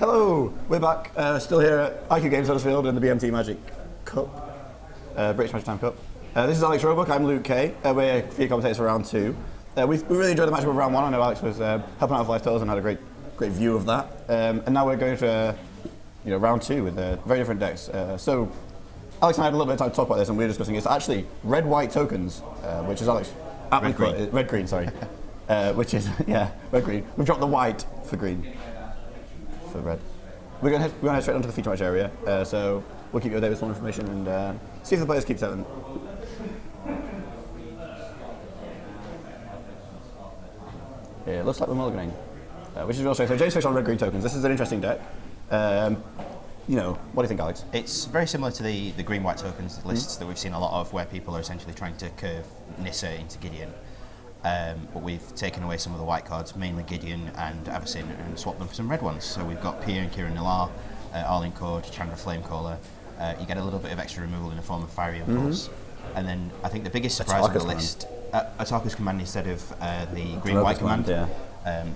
Hello, we're back. Still here at IQ Games Huddersfield in the BMT Magic Cup, British Magic Time Cup. This is Alex Roebuck. I'm Luke Kay. We're few commentators for round two. We really enjoyed the matchup of round one. I know Alex was helping out with Life Totals and had a great view of that. And now we're going to round two with very different decks. So Alex and I had a little bit of time to talk about this, and we were discussing it's actually red-white tokens, which is Alex. Red-green, sorry. Which is red-green. We've dropped the white for green. For red. We're going to head straight onto the feature match area, so we'll keep you updated with some information and see if the players keep seven. Yeah, it looks like we're mulliganing, which is real strange. So James Fish on red-green tokens. This is an interesting deck. What do you think, Alex? It's very similar to the green-white tokens lists that we've seen a lot of, where people are essentially trying to curve Nissa into Gideon. But we've taken away some of the white cards, mainly Gideon and Avacyn, and swapped them for some red ones. So we've got Pierre and Kieran Nillar, Arlene Cord, Chandra Flamecaller. You get a little bit of extra removal in the form of Fiery Impulse. And then I think the biggest surprise on the list, Atarka's Command instead of the green-white command. Yeah.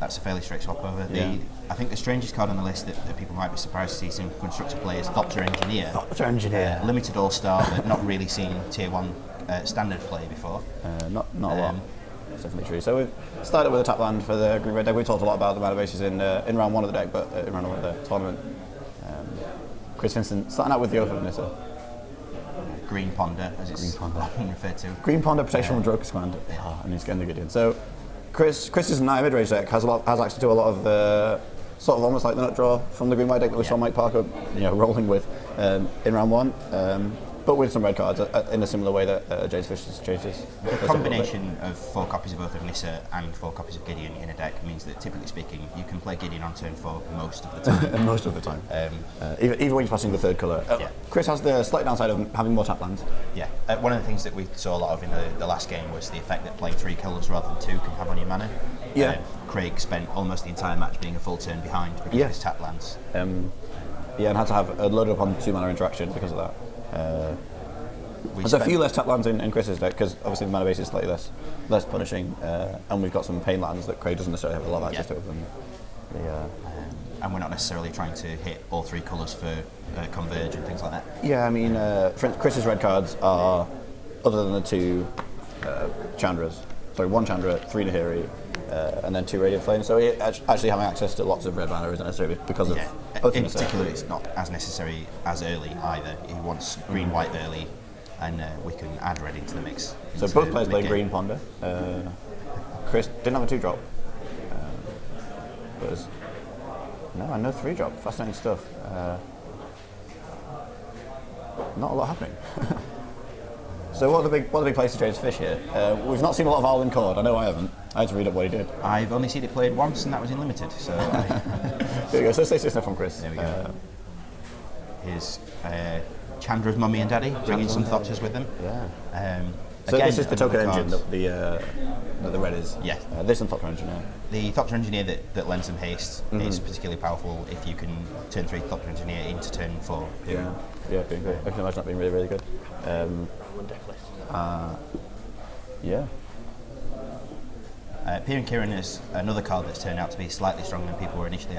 That's a fairly straight swap over. I think the strangest card on the list that people might be surprised to see some constructor play is Thopter Engineer. Thopter Engineer. Limited all-star, but not really seen tier 1 standard play before. Not a lot. That's definitely true. So we've started with a tap land for the green-red deck. We talked a lot about the mana bases in round one of the deck, but in round one of the tournament. Chris Vincent starting out with the Oath of Nissa. Green Ponder, as it's often referred to. Green Ponder, protection from Droker's Command. And he's getting the Gideon. So Chris's Naya Midrange deck has access to a lot of the sort of almost like the nut draw from the green-white deck that we saw Mike Parker rolling with in round one. But with some red cards in a similar way that James Fisher's changes. The combination of 4 copies of Oath of Nissa and 4 copies of Gideon in a deck means that, typically speaking, you can play Gideon on turn 4 most of the time. Most of the time. Even when you're passing the third colour. Chris has the slight downside of having more tap lands. Yeah. One of the things that we saw a lot of in the last game was the effect that playing 3 colours rather than 2 can have on your mana. Yeah. Craig spent almost the entire match being a full turn behind because of his tap lands. And had to have loaded up on 2 mana interaction because of that. There's a few less tap lands in Chris's deck because obviously the mana base is slightly less punishing, and we've got some pain lands that Craig doesn't necessarily have a lot of access to. And we're not necessarily trying to hit all 3 colours for Converge and things like that. Yeah, I mean, Chris's red cards are, other than the 2 Chandras, sorry, 1 Chandra, 3 Nahiri, and then 2 Radiant Flame. So actually having access to lots of red mana isn't necessarily because of. In particular, it's not as necessary as early either. He wants green-white early. And we can add red into the mix. So both players play Green Ponder. Chris didn't have a 2-drop. I know 3-drop. Fascinating stuff. Not a lot happening. So what are the big plays to James Fish here? We've not seen a lot of Arlen Cord. I know I haven't. I had to read up what he did. I've only seen it played once, and that was in limited. So there you go. So stay listener from Chris. There we go. Here's Chandra's mummy and daddy, bringing some Thopters with them. Yeah. So again, this is the token engine that the red is. Yeah. This and Thopter Engineer. The Thopter Engineer that lends them haste is particularly powerful if you can turn 3 Thopter Engineer into turn 4. Yeah, being great. I can imagine that being really, really good. One deck list. Yeah. Pierre and Kieran is another card that's turned out to be slightly stronger than people were initially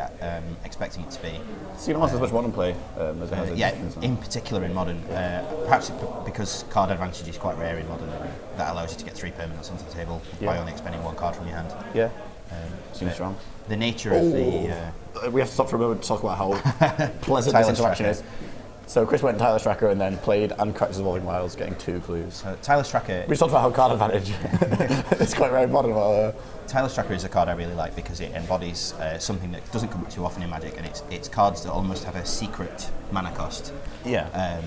expecting it to be. So almost as much modern play as it has in particular in modern. Perhaps because card advantage is quite rare in modern, that allows you to get 3 permanents onto the table by only expending 1 card from your hand. Yeah, seems strong. The nature of the... we have to stop for a moment to talk about how pleasant this interaction is. So Chris went Tyler Stracker and then played and Cracks Evolving Wilds, getting 2 clues. Tyler Stracker... We talked about how card advantage it's quite very modern. Tyler Stracker is a card I really like because it embodies something that doesn't come up too often in Magic, and it's cards that almost have a secret mana cost. Yeah.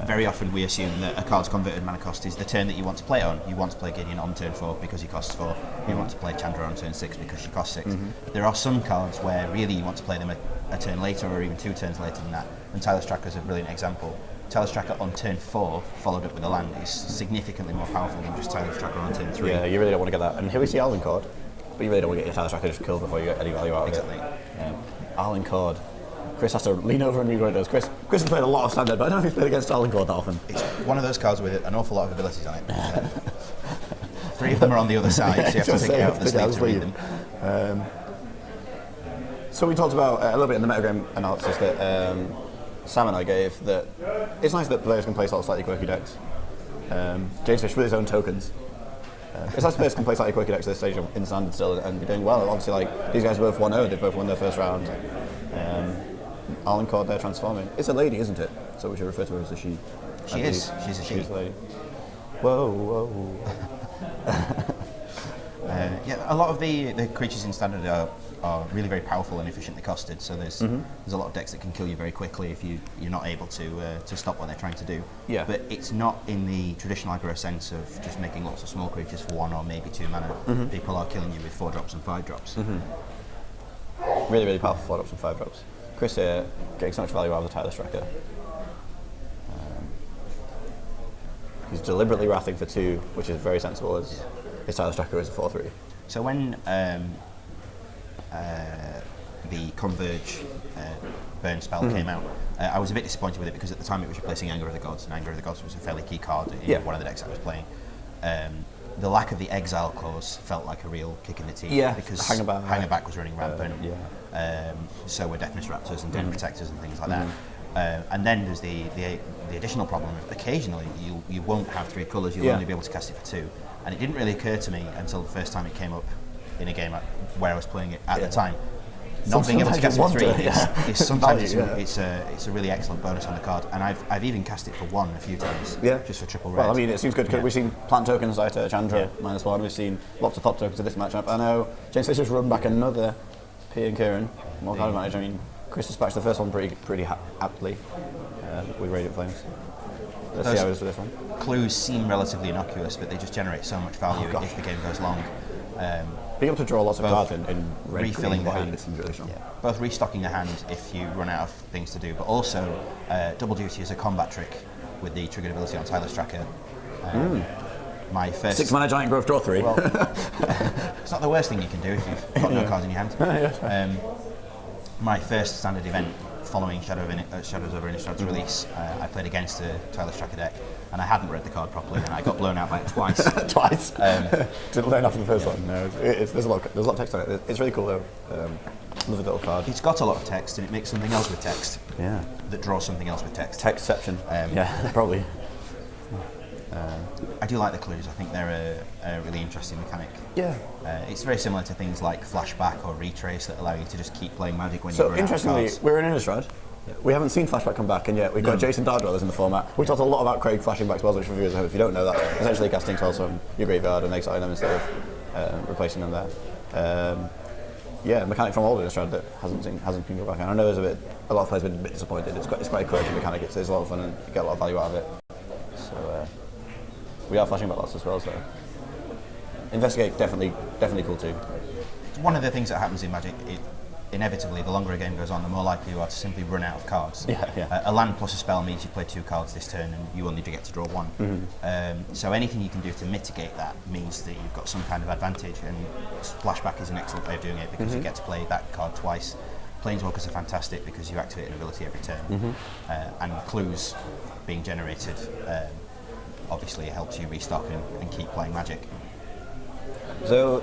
Very often we assume that a card's converted mana cost is the turn that you want to play it on. You want to play Gideon on turn 4 because he costs 4. You want to play Chandra on turn 6 because she costs 6. There are some cards where really you want to play them a turn later or even 2 turns later than that, and Tyler Stracker is a brilliant example. Tyler Stracker on turn 4, followed up with a land, is significantly more powerful than just Tyler Stracker on turn 3. Yeah, you really don't want to get that. And here we see Arlen Cord, but you really don't want to get your Tyler Stracker just killed before you get any value out of it. Exactly. Arlen Cord. Chris has to lean over and read what it does. Chris has played a lot of standard, but I don't know if he's played against Arlen Cord that often. It's one of those cards with an awful lot of abilities on it. 3 of them are on the other side, so you have to take it out of the sleeve to read them. So we talked about a little bit in the metagame analysis that Sam and I gave, that it's nice that players can play sort of slightly quirky decks. James Fish with his own tokens. It's nice players can play slightly quirky decks at this stage in Standard still and be doing well. Obviously, like, these guys are both 1-0, they both won their first round. Alencord, they're transforming. It's a lady, isn't it? So we should refer to her as a she. She is. She's a she. She's a lady. Whoa, whoa. Yeah, a lot of the creatures in Standard are really very powerful and efficiently costed, so there's a lot of decks that can kill you very quickly if you're not able to stop what they're trying to do. Yeah. But it's not in the traditional aggro sense of just making lots of small creatures for 1 or maybe 2 mana. People are killing you with 4 drops and 5 drops. Really, really powerful 4 drops and 5 drops. Chris here getting so much value out of the Tireless Tracker. He's deliberately wrathing for 2, which is very sensible, as his Tireless Tracker is a 4/3. So when the Converge burn spell came out, I was a bit disappointed with it because at the time it was replacing Anger of the Gods, and Anger of the Gods was a fairly key card in one of the decks I was playing. The lack of the Exile clause felt like a real kick in the teeth, because Hangerback was running rampant. So were Deafness Raptors and Den Protectors and things like that. And then there's the additional problem of occasionally you won't have 3 colours, you'll only be able to cast it for 2. And it didn't really occur to me until the first time it came up in a game where I was playing it at the time. Not being able to cast it for 3 is sometimes it's a really excellent bonus on the card, and I've even cast it for 1 a few times, just for triple red. Well, I mean, it seems good because we've seen plant tokens like Chandra -1. We've seen lots of top tokens of this matchup. I know James Fisher's run back another P and Kieran more card advantage. I mean, Chris dispatched the first one pretty aptly with Radiant Flames. Let's see how it is for this one. Clues seem relatively innocuous, but they just generate so much value if the game goes long. Being able to draw lots of cards in red, refilling green, the white, hand, seems really strong. both restocking the hand if you run out of things to do, but also double duty as a combat trick with the triggered ability on Tireless Tracker. My first 6 mana giant growth, draw 3. Well, it's not the worst thing you can do if you've got no cards in your hand. My first Standard event following Shadows over Innistrad's release, I played against a Tireless Tracker deck, and I hadn't read the card properly, and I got blown out by it twice. Twice? Didn't learn after the first one. No, there's a lot of text on it. It's really cool though. Love the little card. It's got a lot of text, and it makes something else with text. Yeah. That draws something else with text. Textception. Yeah, probably. I do like the clues. I think they're a really interesting mechanic. Yeah. It's very similar to things like Flashback or Retrace that allow you to just keep playing Magic when you So run out of interestingly, cards. we're in Innistrad. We haven't seen Flashback come back, and yet we've got Jason Dardwellers in the format. We talked a lot about Craig flashing back spells, which for viewers, if you don't know, that's essentially casting spells from your graveyard and exiling them instead of replacing them there. Yeah, mechanic from old Innistrad that hasn't been go back. And I know a lot of players have been a bit disappointed. It's quite a quirky mechanic. It's a lot of fun and you get a lot of value out of it. So we are flashing back lots as well. So Investigate definitely cool too. It's one of the things that happens in Magic. Inevitably, the longer a game goes on, the more likely you are to simply run out of cards. A land plus a spell means you play 2 cards this turn and you only get to draw 1. So anything you can do to mitigate that means that you've got some kind of advantage, and Flashback is an excellent way of doing it because you get to play that card twice. Planeswalkers are fantastic because you activate an ability every turn, and clues being generated obviously helps you restock and keep playing Magic. So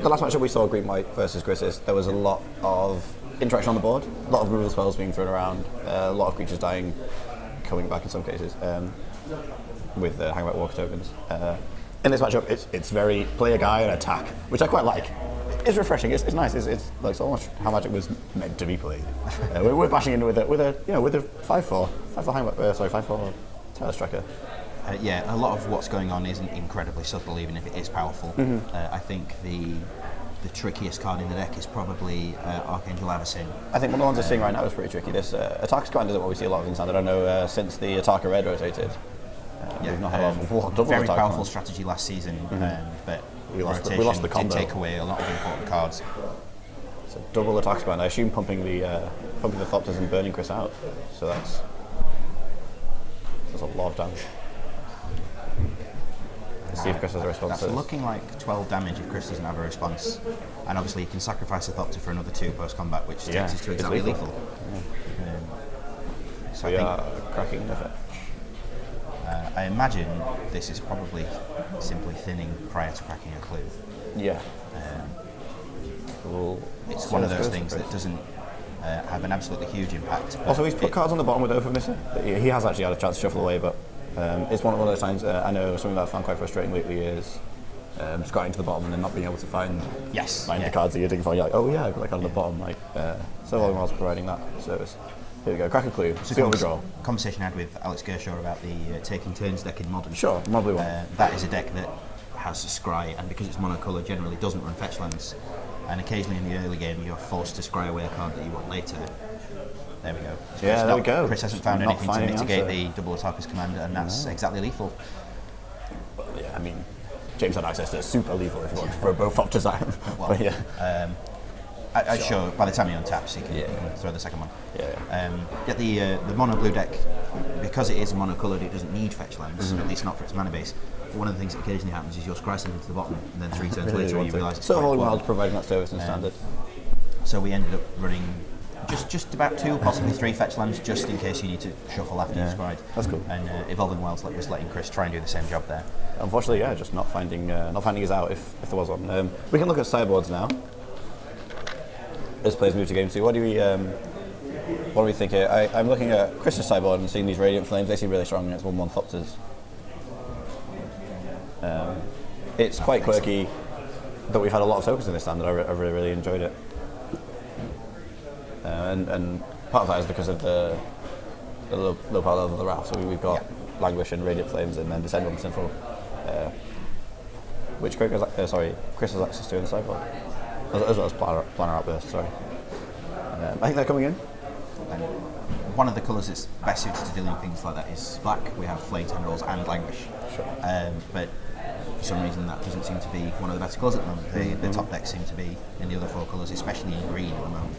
the last matchup we saw, Green White versus Grisis, there was a lot of interaction on the board, a lot of removal spells being thrown around, a lot of creatures dying, coming back in some cases, with Hangback Walker tokens. In this matchup, it's very play a guy and attack, which I quite like. It's refreshing. It's nice. It's like so much how Magic was meant to be played. We're bashing in with a 5/4 Hangback, 5/4 Tireless Tracker. A lot of what's going on isn't incredibly subtle, even if it is powerful. I think the trickiest card in the deck is probably Archangel Avacyn. I think one of the ones we're seeing right now is pretty tricky. This Attack's Command isn't what we see a lot of in Standard. I know since the Attacker Red rotated, we've not had a lot of double very attack powerful command. strategy last season, but we lost the rotation did combo. take away a lot of important cards. So double Attack Command. I assume pumping the Thopters and burning Chris out. So that's a lot of damage. Let's see if Chris has a response. That's looking like 12 damage if Chris doesn't have a response. And obviously you can sacrifice a Thopter for another 2 post-combat, which takes us to exactly lethal. So we I are cracking the fetch. I imagine this is probably simply thinning prior to cracking a clue. Yeah. Cool. It's So one of let's those go to things Chris. that doesn't have an absolutely huge impact. but Also, he's put it- cards on the bottom with Oath of Missing. He has actually had a chance to shuffle away, but it's one of those times. I know something that I found quite frustrating lately is just getting to the bottom and then not being able to find Yes. the yeah. cards that you're digging for. You're like, oh yeah, I've got a card on the bottom. Like, so Volume Wild's providing that service. Here we go. Crack a clue. It's a See what we draw. conversation I had with Alex Gershaw about the taking turns deck in Modern. Sure, Mobley one. That is a deck that has a scry, and because it's monocolour, generally doesn't run fetch lands. And occasionally in the early game, you're forced to scry away a card that you want later. There we go. So Yeah, it's there we go. Chris hasn't found Not anything to finding the mitigate answer. the double attackers commander, and that's exactly lethal. But yeah, I mean, James had access to super lethal if you want to throw both up to Zion. Well, But yeah. I'm sure by the time he untaps, he can, Yeah. he can throw the second one. Yeah. The mono blue deck, because it is monocoloured, it doesn't need fetch lands, at least not for its mana base. But one of the things that occasionally happens is you'll scry something to the bottom, and then 3 turns later you realise it's So quite Volume poor. Wild's providing that service in standard. So we ended up running just about 2, possibly 3 fetch lands, just in case you need to shuffle after you've scried. That's cool. And Evolving Wilds was letting Chris try and do the same job there. Unfortunately, yeah, just not finding his out if there was one. We can look at sideboards now. As players move to game 2, what do we think here? I'm looking at Chris's sideboard and seeing these Radiant Flames. They seem really strong, and it's 1/1 Thopters. It's quite quirky, but we've had a lot of tokens in this standard. I really enjoyed it. And part of that is because of the low power level of the Wrath. So we've got Languish and Radiant Flames, and then Descend on the Sinful, which Chris has access to in the sideboard, as well as Planner Outburst. Sorry, I think they're coming in. And one of the colours that's best suited to dealing things like that is black. We have Flame Tendrils and Languish. Sure. But for some reason that doesn't seem to be one of the better colours at the moment. The top decks seem to be in the other 4 colours, especially in green at the moment.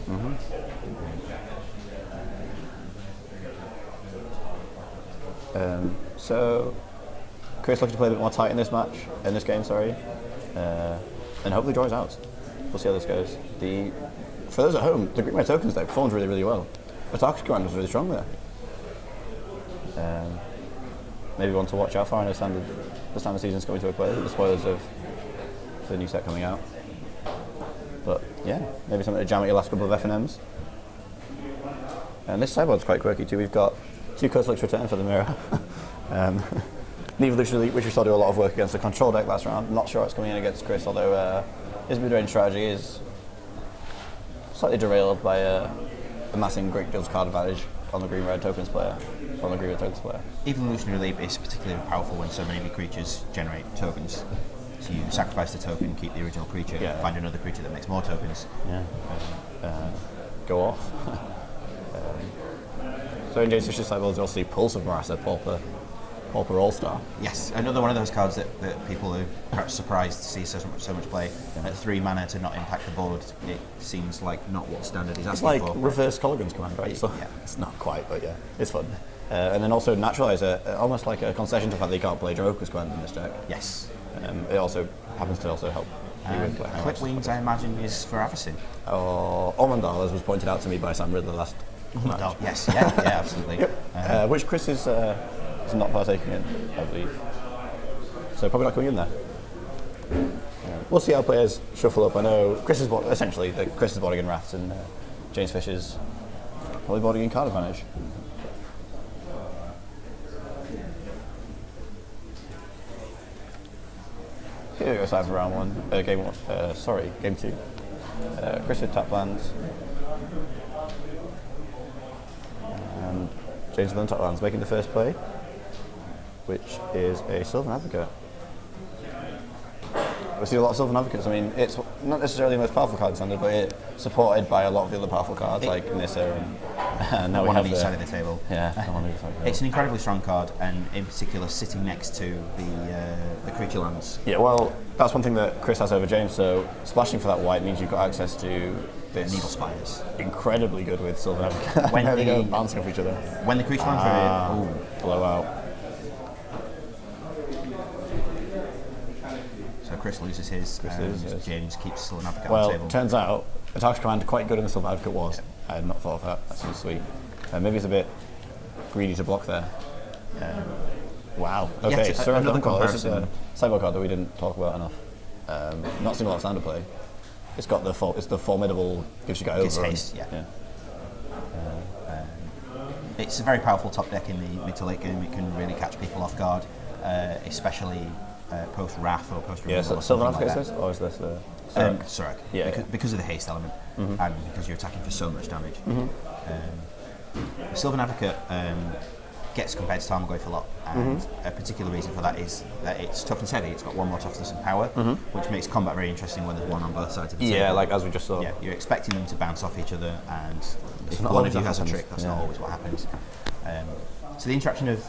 So Chris looking to play a bit more tight in this game, and hopefully draws out. We'll see how this goes. For those at home, the Green Red tokens though performed really, really well. Attack command was really strong there. Maybe one to watch out for. I know the standard season's coming to a close. The spoilers of the new set coming out. But yeah, maybe something to jam at your last couple of FNMs. And this sideboard's quite quirky too. We've got 2 Kozilek's Return for the mirror. Evolution Elite, which we saw do a lot of work against the control deck last round. Not sure it's coming in against Chris, although his mid-range strategy is slightly derailed by amassing Great Deal's card advantage on the green-red tokens player. Evolutionary Leap is particularly powerful when so many of your creatures generate tokens. So you sacrifice the token, keep the original creature, find another creature that makes more tokens. Go off. So in James Fisher's sideboards, you'll see Pulse of Marassa, Pauper All-Star. Yes, another one of those cards that people are perhaps surprised to see so much play. At 3 mana to not impact the board, it seems like not what standard is It's asking like for. reverse Colligan's command, right? So it's not quite, but yeah, it's fun. And then also Naturalizer, almost like a concession to the fact that you can't play Joker's command in this deck. Yes. It also happens to also help. And Clip Wings, I imagine, is for Avacyn. Or Omandal, as was pointed out to me by Sam Riddler last match. Yes, yeah, absolutely. Which Chris is not partaking in, I believe. So probably not coming in there. We'll see how players shuffle up. I know Chris is boarding in Wraths, and James Fisher's probably boarding in card advantage. Here we go, time for round 1. Game 2. Chris with tap lands. And James with untap lands, making the first play, which is a Sylvan Advocate. We see a lot of Sylvan Advocates. I mean, it's not necessarily the most powerful card in standard, but it's supported by a lot of the other powerful cards like Nissa and now one on each side of the table. Yeah, one on each side of the It's table. an incredibly strong card, and in particular sitting next to the creature lands. Yeah, well, that's one thing that Chris has over James. So splashing for that white means you've got access to this Needle Spires. incredibly good with Sylvan Advocate. When There they go, the- bouncing off each other. When the creature lands are in, Blowout. so Chris loses his, loses, James keeps Sylvan Advocate on Well, the table. turns out Attack's command quite good in the Sylvan Advocate was. I had not thought of that. That seems sweet. Maybe it's a bit greedy to block there. Wow. Okay, Yet so another this is a comparison. sideboard card that we didn't talk about enough. Not seen a lot of standard play. it's got it's the formidable, gives you go over. Gives haste, yeah. It's a very powerful top deck in the mid to late game. It can really catch people off guard, especially post Wrath or post Yeah, Removal. so Sylvan Advocate is this, or is this Surak? Yeah, because of the haste element, and because you're attacking for so much damage. Sylvan Advocate gets compared to Tarmogoyf a lot, and a particular reason for that is that it's toughness heavy. It's got 1 more toughness and power, which makes combat very interesting when there's one on both sides of the table. Yeah, like as we just saw. Yeah, you're expecting them to bounce off each other, and if not one always of you what has a happens. trick, that's not always what happens. So the interaction of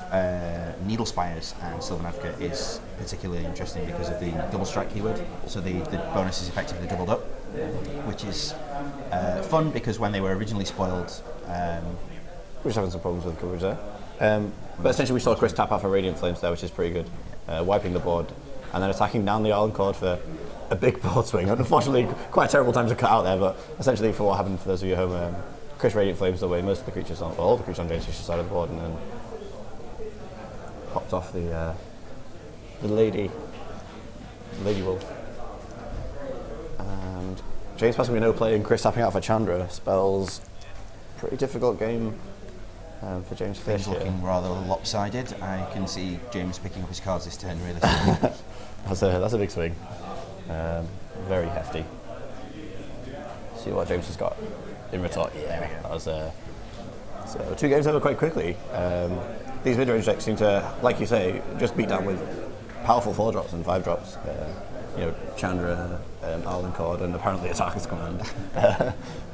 Needle Spires and Sylvan Advocate is particularly interesting because of the double strike keyword. So the bonus is effectively doubled up, which is fun because when they were originally spoiled, We're just having some problems with the coverage there. But essentially we saw Chris tap out for Radiant Flames there, which is pretty good. Wiping the board, and then attacking down the island chord for a big board swing. Unfortunately, quite a terrible time to cut out there, but essentially for what happened for those of you at home, Chris Radiant Flames away most of the creatures on, all the creatures on James' side of the board, and then popped off the lady wolf. And James passing me no play and Chris tapping out for Chandra spells pretty difficult game for James Fish. things looking rather lopsided. I can see James picking up his cards this turn really. That's a big swing. Very hefty. See what James has got in return. Yeah, there we go. That was, so 2 games over quite quickly. These mid-range decks seem to, like you say, just beat down with powerful 4-drops and 5-drops. Chandra, Alden Cord, and apparently Attackers Command.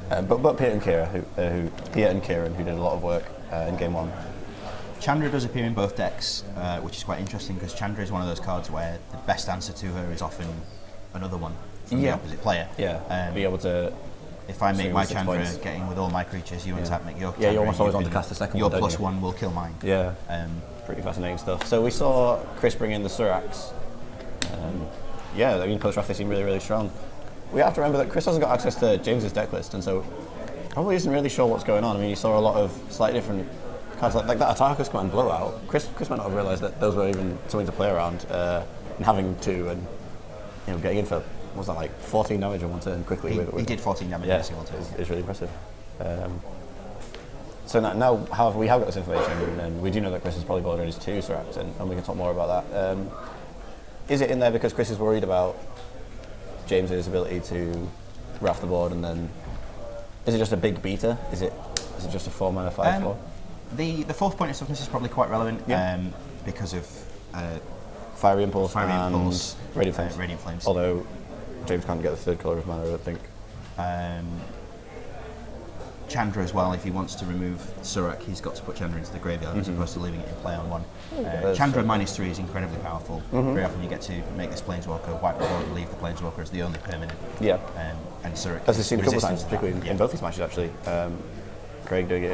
But Peter and Kieran, who did a lot of work in game 1. Chandra does appear in both decks, which is quite interesting because Chandra is one of those cards where the best answer to her is often another one from the opposite player. Yeah, be able to. If I make my 6 Chandra points. getting with all my creatures, you untap, make your Chandra. Yeah, you almost always can- want to cast the second your one, don't plus you? 1 will kill mine. Yeah, pretty fascinating stuff. So we saw Chris bring in the Suraks. Post-draft they seem really, really strong. We have to remember that Chris hasn't got access to James's deck list, and so probably isn't really sure what's going on. I mean, you saw a lot of slightly different cards like that Attackers Command blowout. Chris might not have realised that those were even something to play around, and having 2 and getting in for, what was that, like 14 damage in one turn quickly. He did 14 damage in a single turn. It's really impressive. So now, however, we have got this information, and we do know that Chris is probably boarding his 2 Suraks, and we can talk more about that. Is it in there because Chris is worried about James's ability to wrap the board, and then is it just a big beater? Is it just a 4-mana 5/4? The 4th point of toughness is probably quite relevant because of Fiery Impulse, Fiery and Impulse, Radiant Flames. Radiant Flames. Although James can't get the 3rd colour of mana, I don't think. Chandra as well, if he wants to remove Surak, he's got to put Chandra into the graveyard as opposed to leaving it in play on 1. Chandra -3 is incredibly powerful. Very often you get to make this Planeswalker, wipe the board, and leave the Planeswalker as the only permanent. Yeah. And Surak As we've seen a couple of resistant times, to that. particularly in both these matches actually. Craig doing it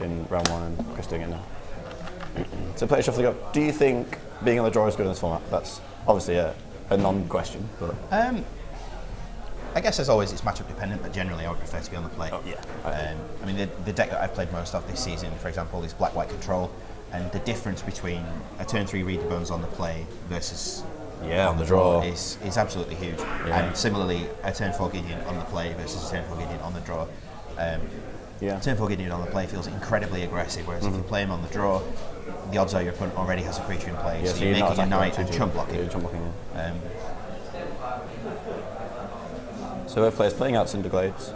in round 1 and Chris doing it now. So player shuffling up, do you think being on the draw is good in this format? That's obviously a non-question, but I guess as always it's matchup dependent, but generally I would prefer to be on the play. I mean the deck that I've played most of this season, for example, is Black-White Control, and the difference between a turn 3 Reader Bones on the play versus on the draw is absolutely huge. And similarly, a turn 4 Gideon on the play versus a turn 4 Gideon on the draw. Turn 4 Gideon on the play feels incredibly aggressive, whereas if you play him on the draw, the odds are your opponent already has a creature in play, so you're making a knight and chump blocking. So both players playing out Cinderglades.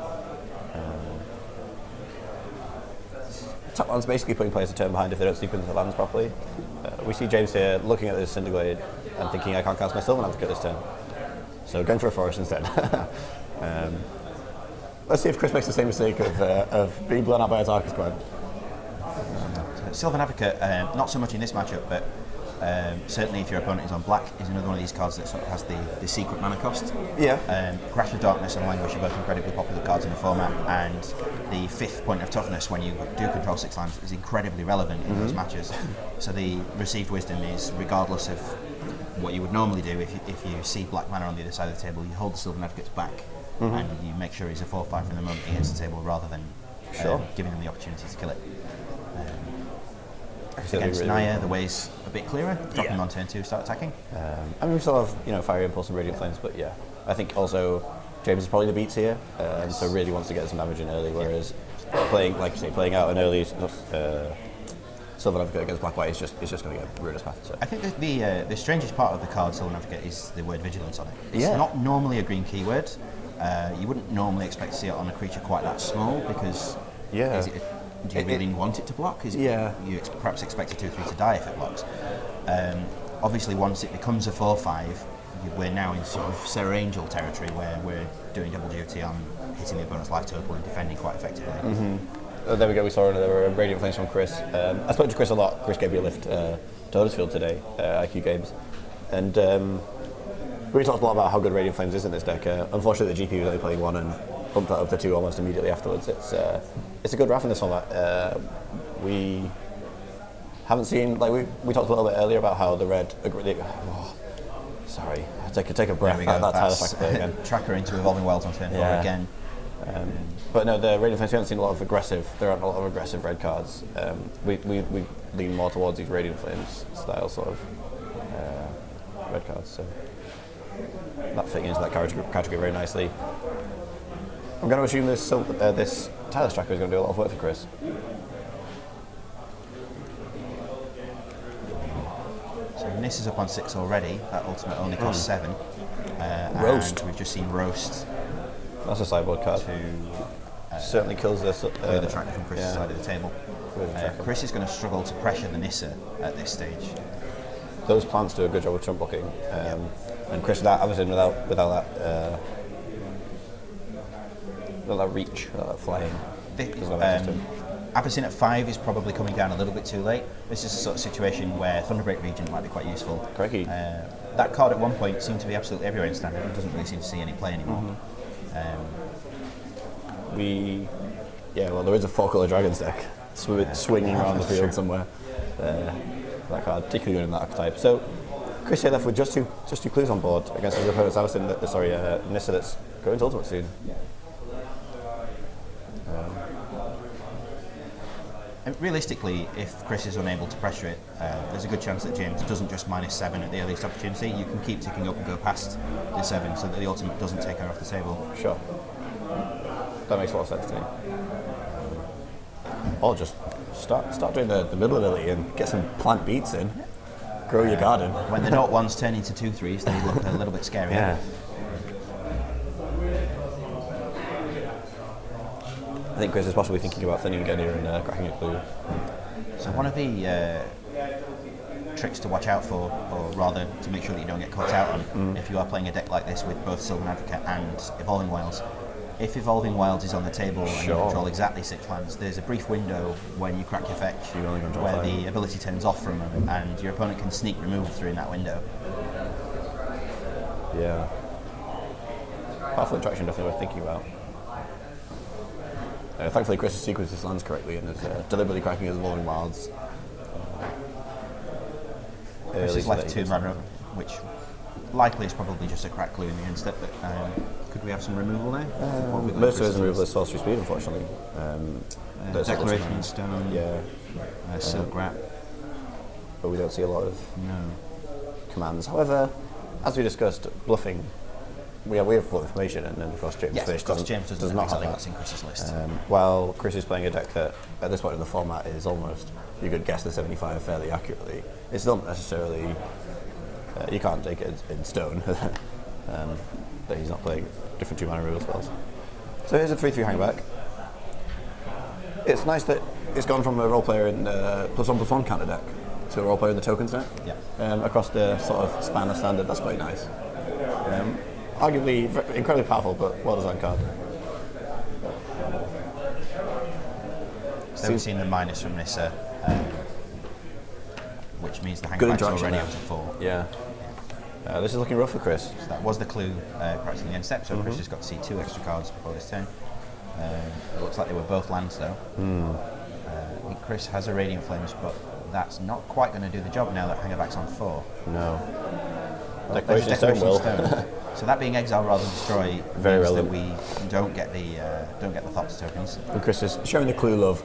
Top one's basically putting players a turn behind if they don't sequence the lands properly. We see James here looking at this Cinderglade and thinking, I can't cast my Sylvan Advocate this turn. So going for a forest instead. Let's see if Chris makes the same mistake of being blown out by Attackers Command. Sylvan Advocate, not so much in this matchup, but certainly if your opponent is on black, is another one of these cards that sort of has the secret mana cost. Grasp of Darkness and Languish are both incredibly popular cards in the format, and the 5th point of toughness when you do control 6 lands is incredibly relevant in those matches. So the received wisdom is, regardless of what you would normally do, if you see black mana on the other side of the table, you hold the Sylvan Advocate's back and you make sure he's a 4/5 from the moment he hits the table, rather than giving him the opportunity to kill it. Against Naya, the way's a bit clearer. Drop him on turn 2, start attacking. I mean, we still have Fiery Impulse and Radiant Flames, but I think also James is probably the beats here, so really wants to get some damage in early, whereas playing, like you say, playing out an early Silver Advocate against Black White is just going to get ruinous path. So. I think that the strangest part of the card Silver Advocate is the word Vigilance on it. It's Yeah. not normally a green keyword. You wouldn't normally expect to see it on a creature quite that small because Yeah. Do you really want it to block? Is it, Yeah. You perhaps expect a 2/3 to die if it blocks. Obviously, once it becomes a 4/5, we're now in sort of Sarah Angel territory where we're doing double duty on hitting the opponent's life total and defending quite effectively. There we go, we saw another Radiant Flames from Chris. I spoke to Chris a lot. Chris gave me a lift to Huddersfield today, IQ Games. And we talked a lot about how good Radiant Flames is in this deck. Unfortunately, the GP was only playing one and bumped that up to 2 almost immediately afterwards. It's a good wrath in this format. We haven't seen, like we talked a little bit earlier about how the red... sorry, take a breath. There we go. That Tyler Tracker play again. Tracker into Evolving Wilds on turn 4 again. But no, the Radiant Flames, we haven't seen a lot of aggressive, there aren't a lot of aggressive red cards. We lean more towards these Radiant Flames style sort of red cards, so that fitting into that category very nicely. I'm going to assume this Tyler Tracker is going to do a lot of work for Chris. So Nis is up on 6 already. That ultimate only costs 7. Roast. And we've just seen Roast That's a sideboard card. to Certainly kills this. clear the tracker from Chris's side of the table. Clear the tracker. Chris is going to struggle to pressure the Nissa at this stage. Those plants do a good job of trump blocking. And Chris, without that reach, without that flying. Avacyn at 5 is probably coming down a little bit too late. This is a sort of situation where Thunderbreak Regent might be quite useful. Crikey. That card at one point seemed to be absolutely everywhere in Standard and doesn't really seem to see any play anymore. Well, there is a 4-colour Dragons deck swinging around the field somewhere. That card, particularly good in that archetype. So, Chris here left with just two clues on board against his opponent's Nissa that's going to Ultimate soon. And realistically, if Chris is unable to pressure it, there's a good chance that James doesn't just -7 at the earliest opportunity. You can keep ticking up and go past the 7 so that the ultimate doesn't take her off the table. Sure. That makes a lot of sense to me. Or just start doing the middle ability and get some plant beats in. Grow your garden. When the 0-1s turn into 2-3s, they look a little bit scary. Yeah. I think Chris is possibly thinking about thinning again here and cracking a clue. So one of the tricks to watch out for, or rather to make sure that you don't get caught out on, if you are playing a deck like this with both Sylvan Advocate and Evolving Wilds, if Evolving Wilds is on the table and you control exactly 6 lands, there's a brief window when you crack your fetch where the ability turns off for a moment and your opponent can sneak removal through in that window. Yeah. Powerful attraction, definitely worth thinking about. Thankfully, Chris has sequenced his lands correctly and is deliberately cracking his Evolving Wilds. Chris has left 2 mana, which likely is probably just a crack clue in the end step, but could we have some removal there? Most of his removal is sorcery speed, unfortunately. Declaration in Stone, Silk Wrap. But we don't see a lot of commands. However, as we discussed, bluffing, we have full information, and then of course James Fish does not exactly have what's in Chris's list. While Chris is playing a deck that, at this point in the format, is almost, you could guess the 75 fairly accurately. It's not necessarily, you can't take it in stone, that he's not playing different 2-mana removal spells. So here's a 3/3 hangback. It's nice that it's gone from a role player in +1/+1 counter deck to a role player in the tokens deck. Across the sort of span of Standard. That's quite nice. Arguably incredibly powerful, but well designed card. So we've seen the minus from Nissa, which means the hangback's already up to 4. Yeah. This is looking rough for Chris. So that was the clue practically the end step, so Chris just got to see 2 extra cards before this turn. It looks like they were both lands though. I think Chris has a Radiant Flames, but that's not quite going to do the job now that Hangerback's on 4. No. Declaration Stone. So that being exile rather than destroy means that we don't get the Thoughts tokens. And Chris is showing the clue love.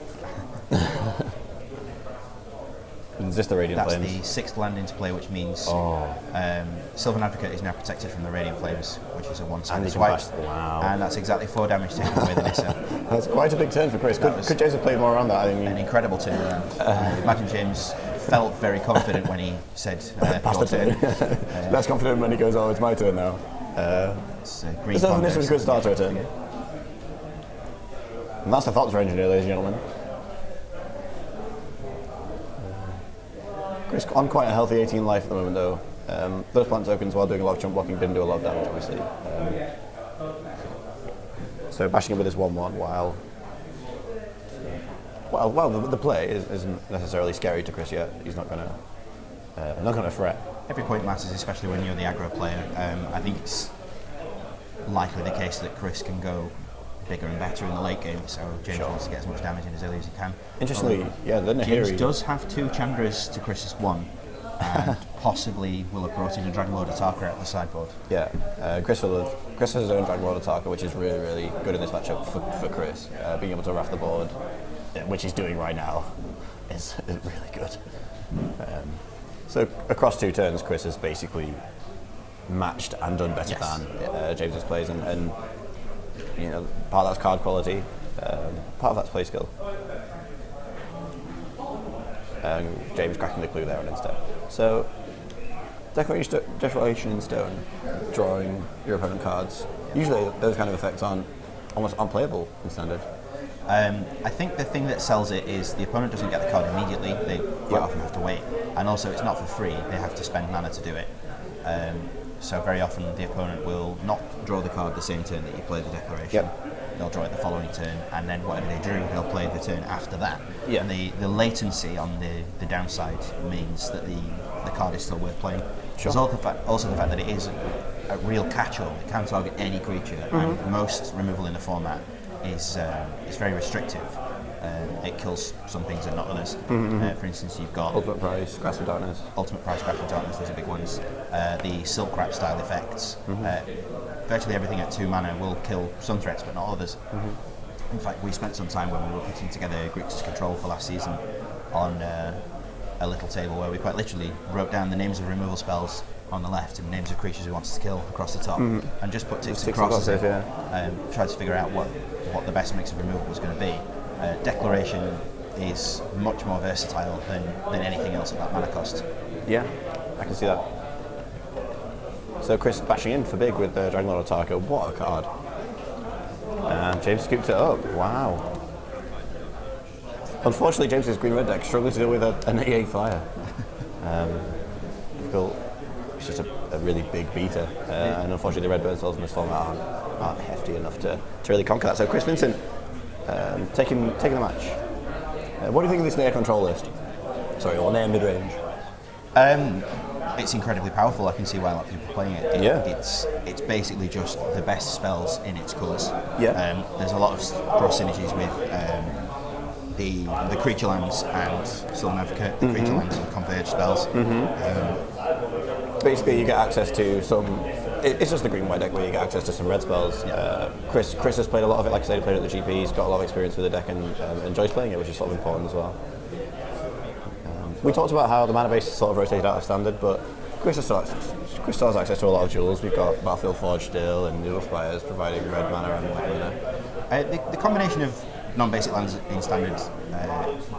Is this the Radiant That's Flames? the 6th land into play, which means Sylvan Advocate is now protected from the Radiant Flames, which is a one-sided swipe. Wow. And that's exactly 4 damage taken away the Nissa. That's quite a big turn for Chris. Could James have played more around that? I mean, An incredible turnaround. I imagine James felt very confident when he said, pass the turn. Less confident when he goes, oh, it's my turn now. Green So this was a good start to a turn. And that's the Thoughts Engineer, ladies and gentlemen. Chris on quite a healthy 18 life at the moment, though. Those plant tokens, while doing a lot of jump blocking, didn't do a lot of damage, obviously. So bashing him with his 1/1 while the play isn't necessarily scary to Chris yet. He's not going to fret. Every point matters, especially when you're the aggro player. I think it's likely the case that Chris can go bigger and better in the late game, so James wants to get as much damage in as early as he can. Interestingly, the James Nahiri does have 2 Chandras to Chris's 1, and possibly will have brought in a Dragon Lord Attacker at the sideboard. Yeah, Chris has his own Dragon Lord Attacker, which is really, really good in this matchup for Chris. Being able to raft the board, which he's doing right now, is really good. So across 2 turns, Chris has basically matched and done better than James's plays, and you know, part of that's card quality, part of that's play skill. James cracking the clue there instead. So, Declaration in Stone, drawing your opponent cards. Usually those kind of effects aren't almost unplayable in Standard. I think the thing that sells it is the opponent doesn't get the card immediately, they quite often have to wait. And also it's not for free, they have to spend mana to do it. So very often the opponent will not draw the card the same turn that you play the Declaration. They'll draw it the following turn, and then whatever they drew, they'll play the turn after that. And the latency on the downside means that the card is still worth playing. There's also the fact that it is a real catch-all. It can target any creature, and most removal in the format is very restrictive. It kills some things and not others. For instance, you've got Ultimate Price, Grasp of Darkness. Ultimate Price, Grasp of Darkness, those are big ones. The Silk Wrap style effects. Virtually everything at 2 mana will kill some threats, but not others. In fact, we spent some time when we were putting together Grixis Control for last season on a little table where we quite literally wrote down the names of removal spells on the left and names of creatures we wanted to kill across the top, and just put ticks and crosses in, tried to figure out what the best mix of removal was going to be. Declaration is much more versatile than anything else at that mana cost. Yeah, I can see that. So Chris bashing in for big with the Dragon Lord Attacker. What a card. And James scoops it up. Wow. Unfortunately, James's green-red deck struggles to deal with an 8/8 flyer. Difficult. It's just a really big beater. And unfortunately, the red burn spells in this format aren't hefty enough to really conquer that. So Chris Vincent taking the match. What do you think of this Naya control list? Sorry, or Naya Midrange? It's incredibly powerful. I can see why a lot of people are playing it. It's basically just the best spells in its colours. There's a lot of cross synergies with the creature lands and Sylvan Advocate. The creature lands and converge spells. Basically, you get access to some. It's just the green-white deck where you get access to some red spells. Chris has played a lot of it. Like I said, he played at the GP. He's got a lot of experience with the deck and enjoys playing it, which is sort of important as well. We talked about how the mana base is sort of rotated out of Standard, but Chris still has access to a lot of jewels. We've got Battlefield Forge still, and Noodle Spires providing red mana and white mana. The combination of non-basic lands in Standard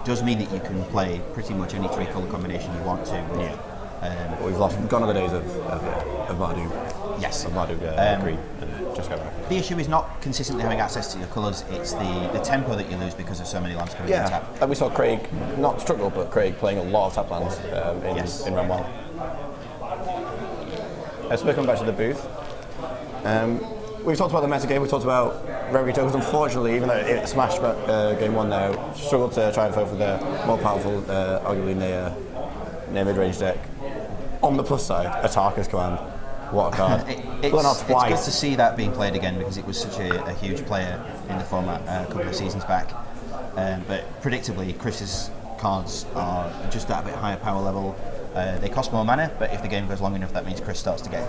does mean that you can play pretty much any 3-colour combination you want to. But we've gone are the days of Mardu. Yes. Of Mardu green and just go back. The issue is not consistently having access to your colours, it's the tempo that you lose because of so many lands coming in tap. And we saw Craig, not struggle, but Craig playing a lot of tap lands in round 1. So we're coming back to the booth. We've talked about the meta game, we've talked about Rarity tokens. Unfortunately, even though it smashed game 1 now, struggled to try and vote for the more powerful, arguably Naya Midrange deck. On the plus side, Atarka's Command. What a card. It's good to see that being played again because it was such a huge player in the format a couple of seasons back. But predictably, Chris's cards are just at a bit higher power level. They cost more mana, but if the game goes long enough, that means Chris starts to get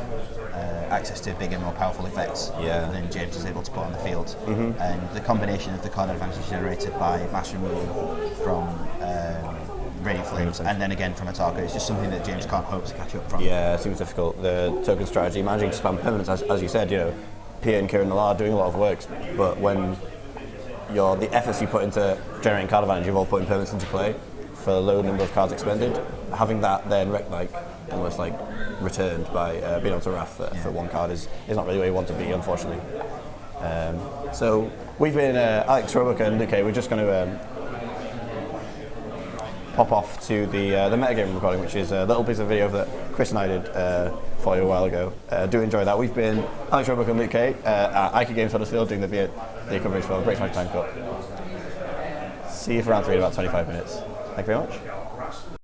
access to bigger, more powerful effects than James is able to put on the field. And the combination of the card advantage generated by mass removal from really flipped. And then again from a target, it's just something that James can't hope to catch up from. Yeah, it seems difficult. The token strategy, managing to spam permanents, as you said, Pia and Kieran are doing a lot of work, but when the efforts you put into generating card advantage involve putting permanents into play for a low number of cards expended, having that then almost returned by being able to wrath for one card is not really where you want to be, unfortunately. So we've been Alex, Roebuck and Luke. We're just going to pop off to the metagame recording, which is a little piece of video that Chris and I did for you a while ago. Do enjoy that. We've been Alex, Roebuck and Luke Kay at Ike Games Huddersfield doing the coverage for British Maritime Cup. See you for round 3 in about 25 minutes. Thank you very much.